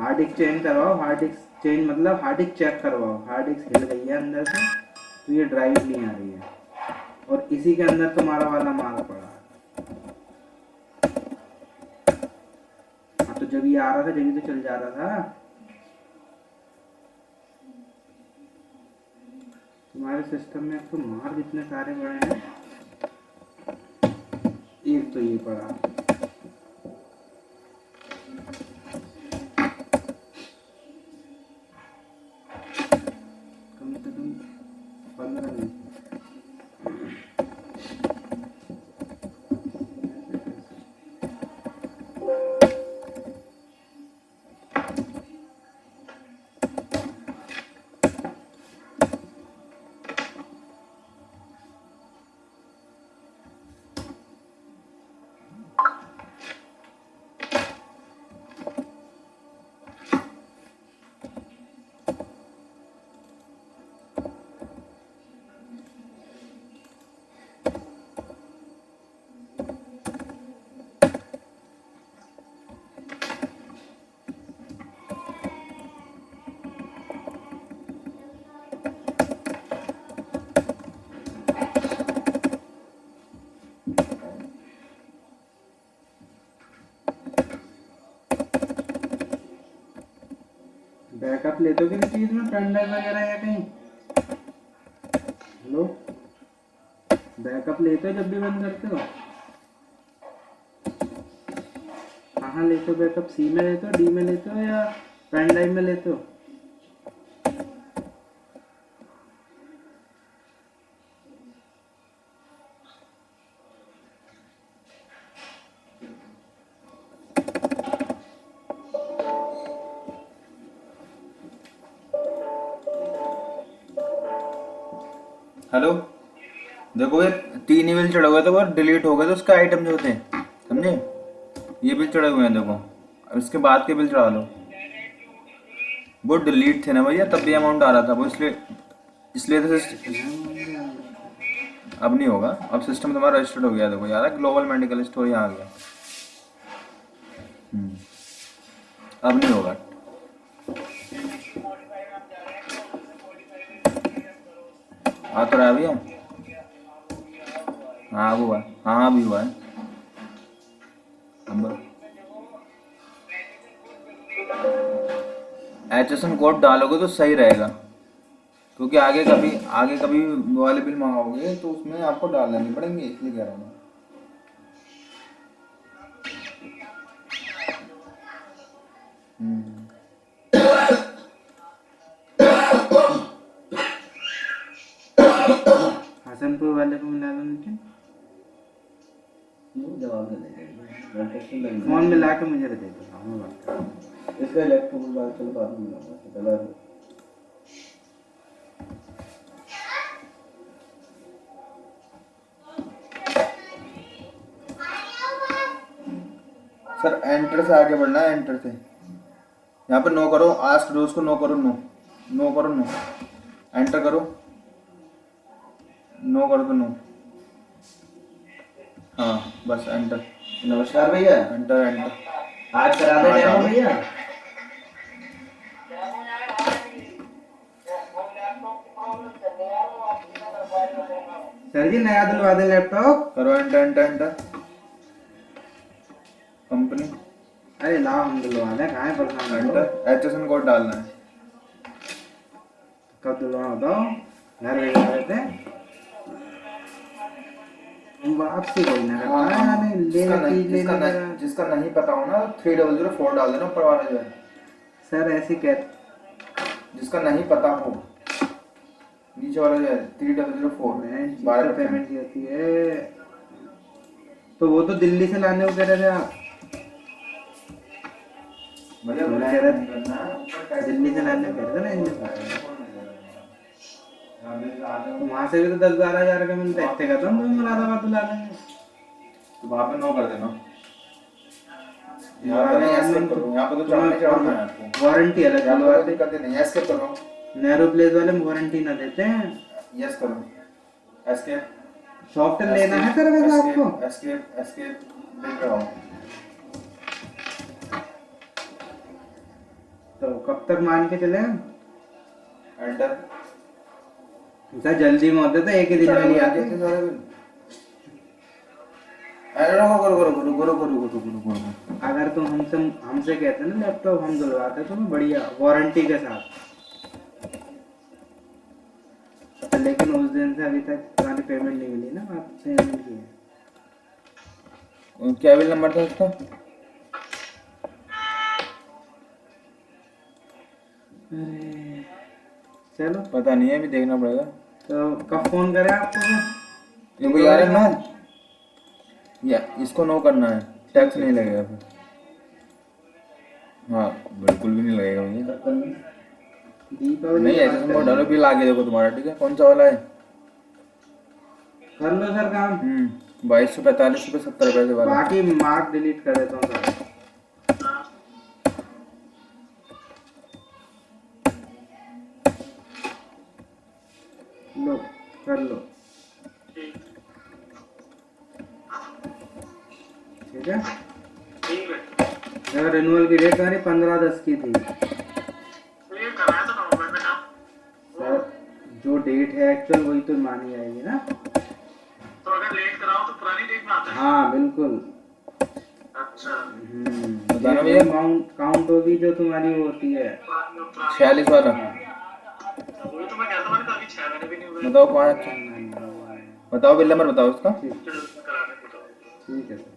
Hard disk change करवाओ। Hard disk change मतलब hard disk check करवाओ। हार्ड डिस्क हिल गई है अंदर से, तो ये ड्राइव नहीं आ रही है, और इसी के अंदर तुम्हारा वाला माल पड़ा है। हाँ तो जब ये आ रहा था जब तो चल जा रहा था। तुम्हारे सिस्टम में तो मार कितने सारे पड़े हैं। एक तो ये पड़ा, कम से कम 15 दिन। बैकअप लेते हो किसी चीज में, पेन ड्राइव वगैरह या कहीं? हेलो, बैकअप लेते हो जब भी बंद करते हो? कहाँ लेते हो बैकअप? सी में लेते हो, डी में लेते हो, या पेन ड्राइव में लेते हो? हेलो, देखो ये 3 ही बिल चढ़ा हुआ था, वो डिलीट हो गए तो उसका आइटम जो थे, समझे? ये बिल चढ़े हुए हैं देखो, अब इसके बाद के बिल चढ़ा लो। वो डिलीट थे ना भैया, तब भी अमाउंट आ रहा था वो, इसलिए इसलिए तो अब नहीं होगा। अब सिस्टम तुम्हारा रजिस्टर्ड हो गया, देखो यार, ग्लोबल मेडिकल स्टोर यहाँ आ गया। अब नहीं होगा। आ तो रहा है भैया। हाँ वो है, हाँ अभी हुआ है। एचएसएन कोड डालोगे तो सही रहेगा, क्योंकि आगे कभी वाले बिल मंगाओगे तो उसमें आपको डाल देने पड़ेंगे, इसलिए कह रहा हूँ। हसनपुर वाले को मिला दो नीचे, जवाब दे देंगे। फोन मिला के मुझे दे दो। मैं बात कर रहा हूँ। इसका लैपटॉप बात चलो बाद में मिलाऊंगा। सर एंटर से आगे बढ़ना है, एंटर से यहाँ पे नो करो, आस्क रोज को नो करो, नो नो करो, नो एंटर करो, नो करो तो नो। हाँ बस एंटर। नमस्कार भैया, एंटर एंटर। आज करा दे डेमो भैया। सर जी नया दिलवा दे लैपटॉप। करो एंटर एंटर एंटर। कंपनी, अरे लाओ हम दिलवा दें, कहाँ है परेशान हो? एंटर, एचएसएन कोड डालना है। कब दिलवा बताओ, घर भेजा देते हैं। वापसी कोई ना करता है, यानी लेने चीज लेने का। जिसका नहीं पता हो ना, 3004 डाल देना ऊपर वाला जो है। सर ऐसे कह, जिसका नहीं पता हो, नीचे वाला जो है 3004 12 पेमेंट की होती है। तो वो तो दिल्ली से लाने को कह रहे थे आप। दिल्ली से लाने कह रहे थे ना इनसे। वहाँ से भी तो 10-12 हजार का मिलता है, इतने का तो हम मुरादाबाद ला लेंगे। तो वहाँ पे नो कर देना। यहाँ पे तो वारंटी अलग है, दिक्कत नहीं है। एस्केप करो, नेहरू प्लेस वाले वारंटी ना देते हैं। यस करो, एस्केप। सॉफ्टवेयर लेना है सर वैसे आपको? एस्केप एस्केप देख रहा हूँ। तो कब तक मान के चले हम? एंटर सर जल्दी में होते तो एक ही दिन में नहीं आते। सारे बिल। अरे रुको रुको रुको रुको रुको रुको रुको रुको रुको। अगर तुम हमसे कहते ना लैपटॉप हम दिलवाते तुम्हें बढ़िया वारंटी के साथ, लेकिन उस दिन से अभी तक तुम्हारी पेमेंट नहीं मिली ना, आप पेमेंट की है। क्या बिल नंबर था उसका? अरे चलो पता नहीं है, अभी देखना पड़ेगा। तो कब फोन करे आपको? देखो यार नो, या इसको नो करना है, टैक्स नहीं लगेगा फिर। हाँ बिल्कुल भी नहीं लगेगा भैया। दीपावली नहीं ऐसे तुम डालो बिल आगे देखो तुम्हारा, ठीक है? कौन सा वाला है? कर लो सर काम। 2245 रुपये 70 पैसे वाला। बाकी मार्क डिलीट कर देता हूँ सर। लो कर लो, ठीक है। अगर रिन्यूअल की डेट हमारी 15/10 की थी सर, जो डेट है एक्चुअल वही तो मानी जाएगी ना। तो अगर लेट कराओ तो पुरानी डेट में आता है। हाँ बिल्कुल। अच्छा बताना भैया। अमाउंट काउंट होगी जो तुम्हारी वो होती है। 46 वाला वही तो मैं कहता हूँ मैंने कहा अभी 6 महीने भी नहीं हुए। बताओ 5। बताओ बिल नंबर बताओ उसका। ठीक चलो करा दें, बताओ। ठीक है सर।